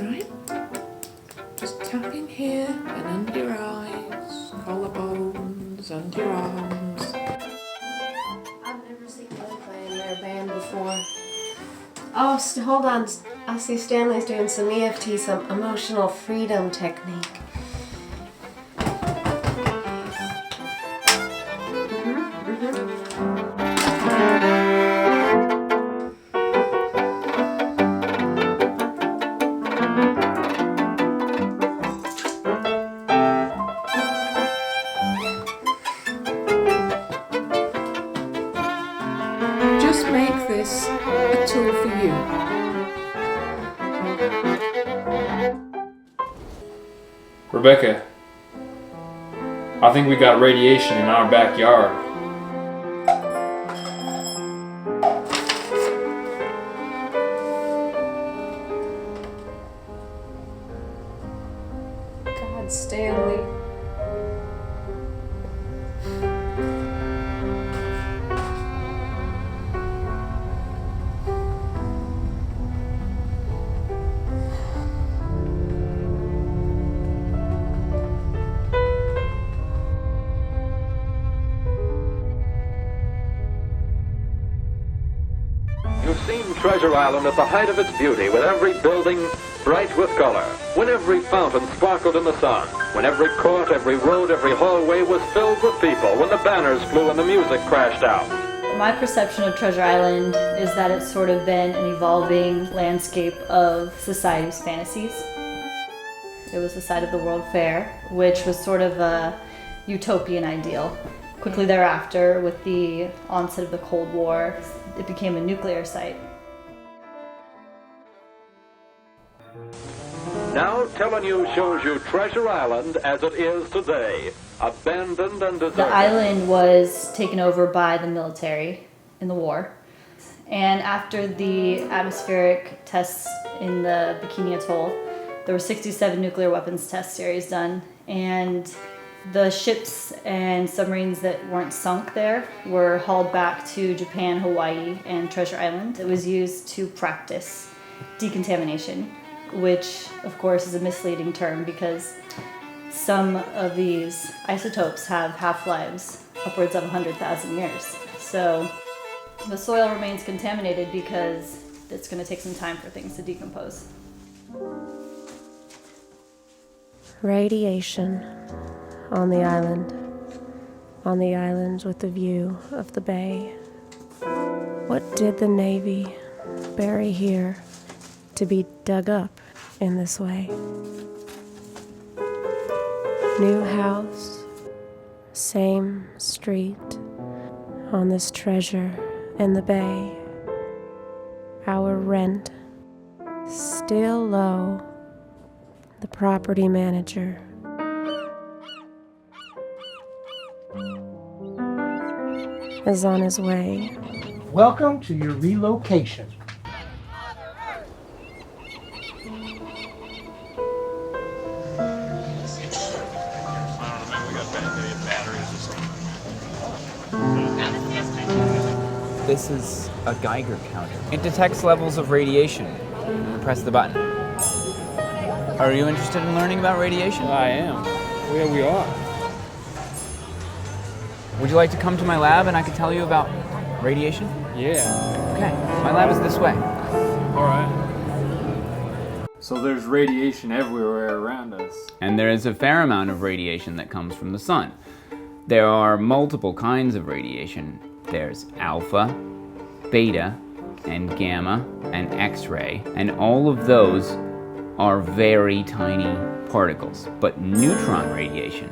Right. Just tapping here and under your eyes, collarbones, under your arms. I've never seen them play in their band before. Oh, hold on. I see Stanley's doing some EFT, some emotional freedom technique. Just make this a tool for you. Rebecca, I think we got radiation in our backyard. God, Stanley. You've seen Treasure Island at the height of its beauty, with every building bright with color, when every fountain sparkled in the sun, when every court, every road, every hallway was filled with people, when the banners flew and the music crashed out. My perception of Treasure Island is that it's sort of been an evolving landscape of society's fantasies. It was the site of the World Fair, which was sort of a utopian ideal. Quickly thereafter, with the onset of the Cold War, it became a nuclear site. Now TeleNews shows you Treasure Island as it is today, abandoned and deserted. The island was taken over by the military in the war. And after the atmospheric tests in the Bikini Atoll, there were 67 nuclear weapons test series done. And the ships and submarines that weren't sunk there were hauled back to Japan, Hawaii, and Treasure Island. It was used to practice decontamination, which of course is a misleading term because some of these isotopes have half-lives upwards of 100,000 years. So the soil remains contaminated because it's going to take some time for things to decompose. Radiation on the island with the view of the bay. What did the Navy bury here to be dug up in this way? New house, same street, on this treasure in the bay. Our rent still low. The property manager is on his way. Welcome to your relocation. This is a Geiger counter. It detects levels of radiation. Press the button. Are you interested in learning about radiation? I am. Yeah, we are. Would you like to come to my lab and I can tell you about radiation? Yeah. Okay, my lab is this way. All right. So there's radiation everywhere around us. And there is a fair amount of radiation that comes from the sun. There are multiple kinds of radiation. There's alpha, beta, and gamma, and X-ray, and all of those are very tiny particles. But neutron radiation,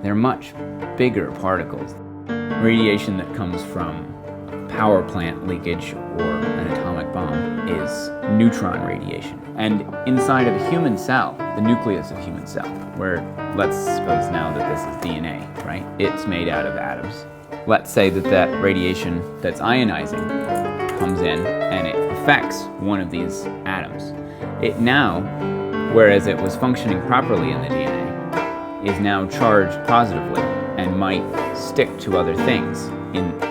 they're much bigger particles. Radiation that comes from power plant leakage or an atomic bomb is neutron radiation. And inside of a human cell, the nucleus of human cell, where let's suppose now that this is DNA, right? It's made out of atoms. Let's say that that radiation that's ionizing comes in and it affects one of these atoms. It now, whereas it was functioning properly in the DNA, is now charged positively and might stick to other things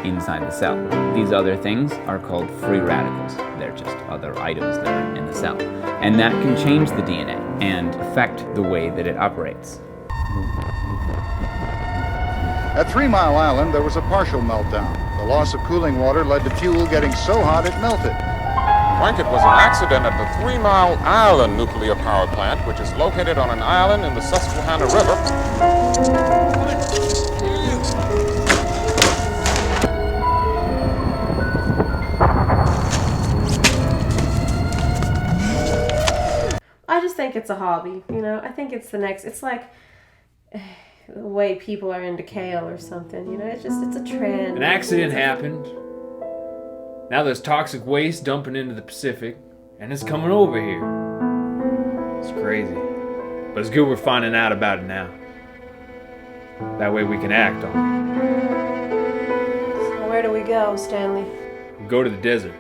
inside the cell. These other things are called free radicals. They're just other items that are in the cell. And that can change the DNA and affect the way that it operates. At 3 Mile Island, there was a partial meltdown. The loss of cooling water led to fuel getting so hot it melted. Frank, it was an accident at the 3 Mile Island nuclear power plant, which is located on an island in the Susquehanna River. I just think it's a hobby, you know. I think it's it's like the way people are into kale or something, you know. It's a trend. An accident happened. Now there's toxic waste dumping into the Pacific, and it's coming over here. It's crazy. But it's good we're finding out about it now. That way we can act on it. So where do we go, Stanley? We go to the desert,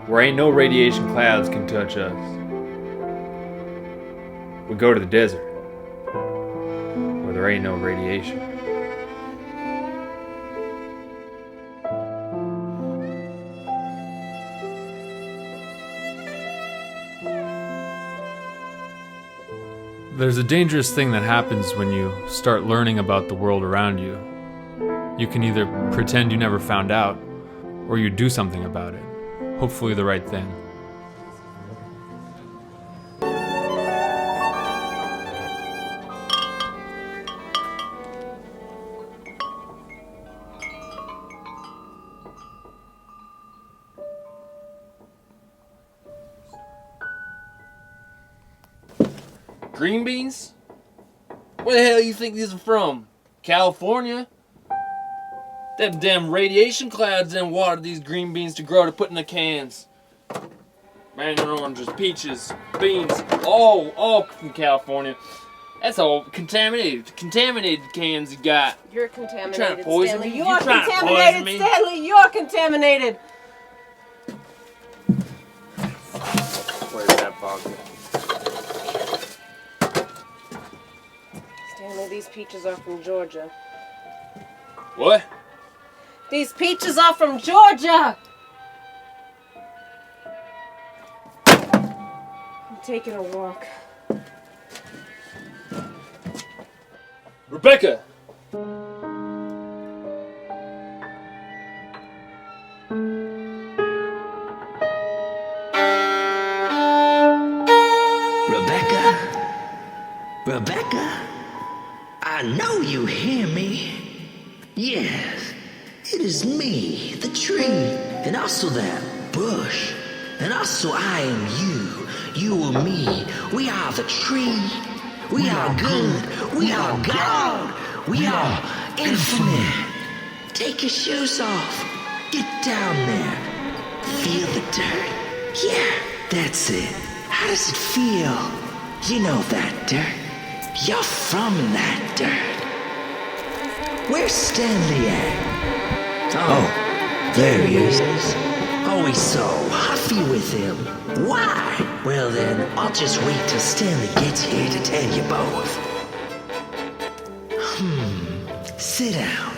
where ain't no radiation clouds can touch us. We go to the desert, where there ain't no radiation. There's a dangerous thing that happens when you start learning about the world around you. You can either pretend you never found out, or you do something about it. Hopefully the right thing. Green beans? Where the hell you think these are from? California? Them damn radiation clouds didn't water these green beans to grow to put in the cans. Mandarin oranges, peaches, beans, all from California. That's all contaminated cans you got. You're contaminated, You're trying to poison Stanley. me? You're You're trying to poison contaminated, me? Stanley. You're contaminated. Where's that vodka? Stanley, these peaches are from Georgia. What? These peaches are from Georgia! I'm taking a walk. Rebecca! Rebecca, I know you hear me. Yes, it is me, the tree, and also that bush. And also I am you, you and me. We are the tree. We are good. We are God. We are infinite. Take your shoes off. Get down there. Feel the dirt. Yeah, that's it. How does it feel? You know that dirt. You're from that dirt. Where's Stanley at? Oh, there he is. Always so huffy with him. Why? Well then, I'll just wait till Stanley gets here to tell you both. Sit down.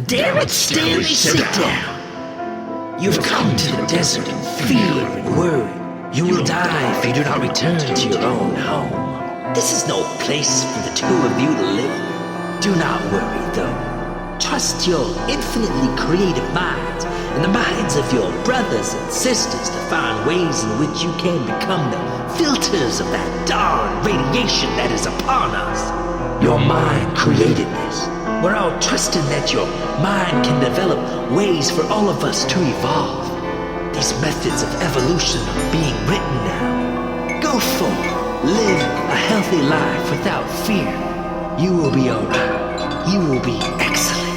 Damn it, Stanley, sit down. You've come to the desert in fear and worry. You will die if you do not return to your own home. This is no place for the two of you to live. Do not worry, though. Trust your infinitely creative minds and the minds of your brothers and sisters to find ways in which you can become the filters of that darn radiation that is upon us. Your mind created this. We're all trusting that your mind can develop ways for all of us to evolve. These methods of evolution are being written now. Go forth. Live a healthy life without fear. You will be alright. You will be excellent.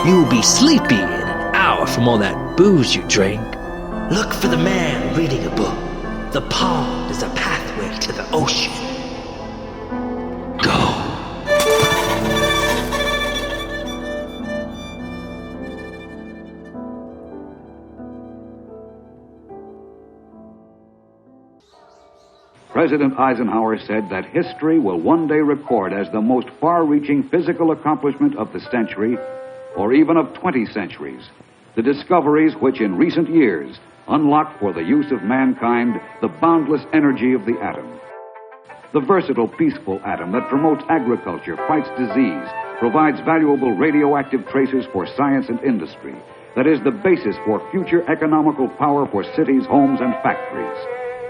You will be sleepy in an hour from all that booze you drank. Look for the man reading a book. The pond is a pathway to the ocean. Go. President Eisenhower said that history will one day record as the most far-reaching physical accomplishment of the century, or even of 20 centuries, the discoveries which in recent years unlocked for the use of mankind the boundless energy of the atom. The versatile, peaceful atom that promotes agriculture, fights disease, provides valuable radioactive traces for science and industry, that is the basis for future economical power for cities, homes, and factories.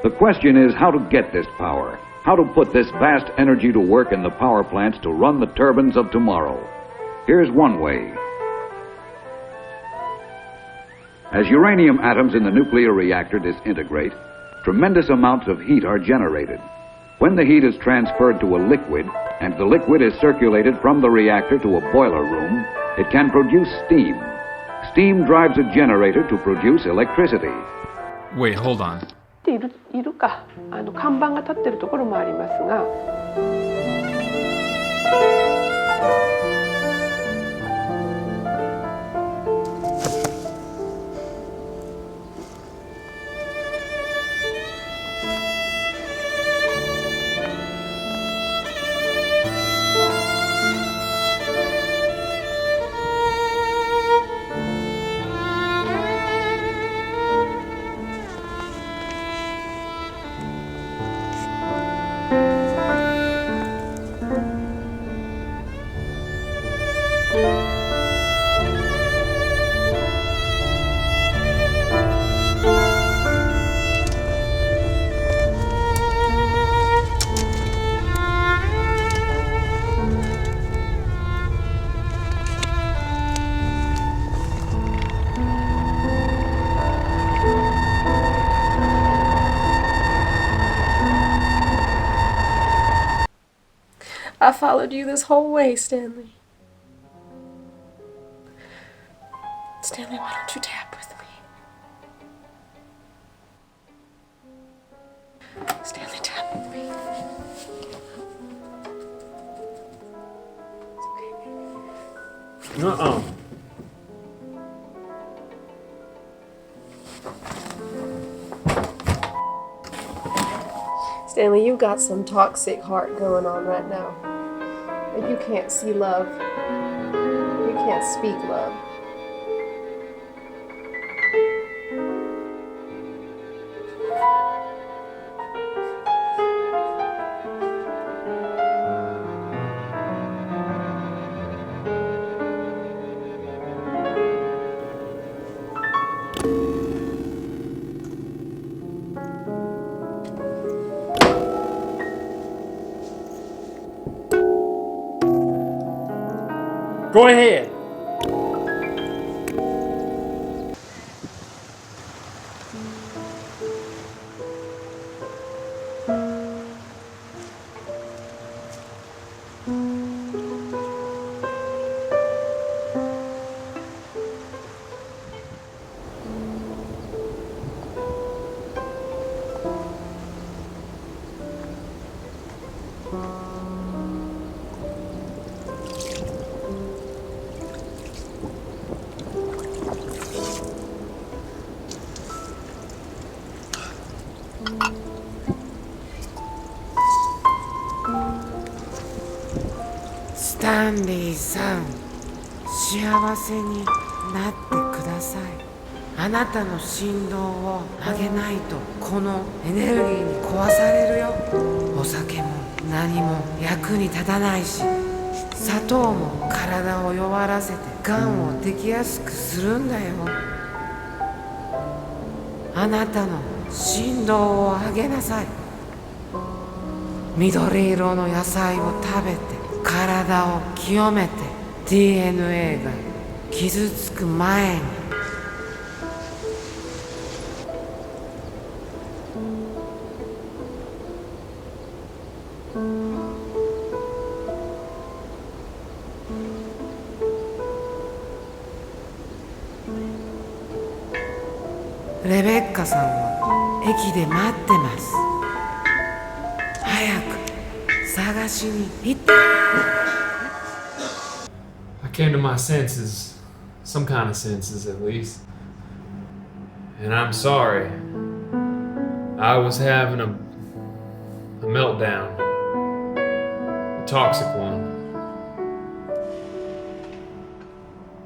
The question is how to get this power, how to put this vast energy to work in the power plants to run the turbines of tomorrow. Here's one way. As uranium atoms in the nuclear reactor disintegrate, tremendous amounts of heat are generated. When the heat is transferred to a liquid, and the liquid is circulated from the reactor to a boiler room, it can produce steam. Steam drives a generator to produce electricity. Wait, hold on. いるか看板が立ってるところもありますが。I followed you this whole way, Stanley. Stanley, why don't you tap with me? Stanley, tap with me. It's okay, baby. Stanley, you got some toxic heart going on right now. And you can't see love. You can't speak love. Go ahead.スタンリーさん、幸せになってください。あなたの振動を上げないとこのエネルギーに壊されるよ。お酒も何も役に立たないし、砂糖も体を弱らせてがんをできやすくするんだよ。あなたの振動を上げなさい。緑色の野菜を食べて体を清めて DNA が傷つく前に。レベッカさんは駅で待ってます。早く探しに行って。I came to my senses, some kind of senses at least. And I'm sorry. I was having a meltdown. A toxic one.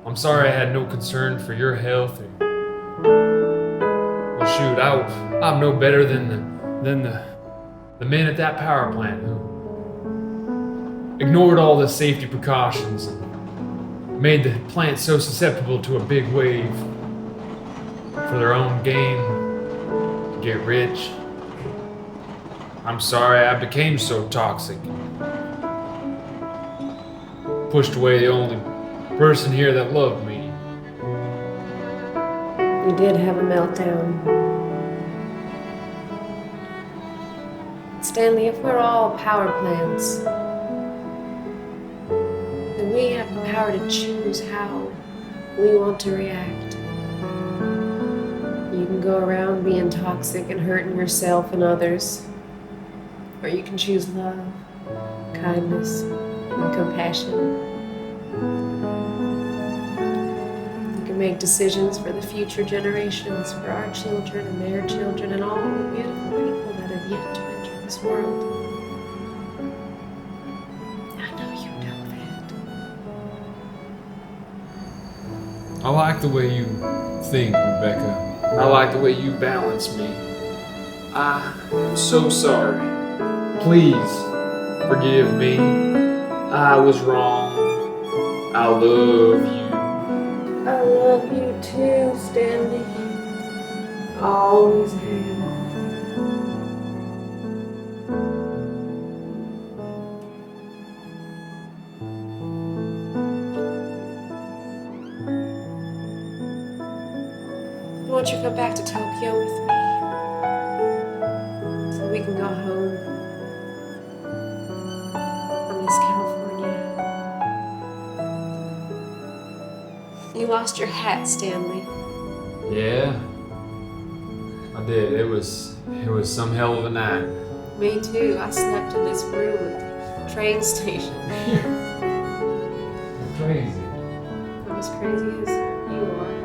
I'm sorry I had no concern for your health or shoot, I'm no better than the men at that power plant who ignored all the safety precautions and made the plant so susceptible to a big wave for their own gain, to get rich. I'm sorry I became so toxic. Pushed away the only person here that loved me. You did have a meltdown. Stanley, if we're all power plants, then we have the power to choose how we want to react. You can go around being toxic and hurting yourself and others, or you can choose love, kindness, and compassion. You can make decisions for the future generations, for our children and their children, and all the beautiful people that have yet to enter this world. I know you know that. I like the way you think, Rebecca. I like the way you balance me. I'm so sorry. Please forgive me. I was wrong. I love you. I love you too, Stanley. Always have. I want you to come back to Tokyo with me, so we can go home. I miss California. You lost your hat, Stanley. Yeah, I did. It was some hell of a night. Me too. I slept in this room at the train station. Crazy. I'm as crazy as you are.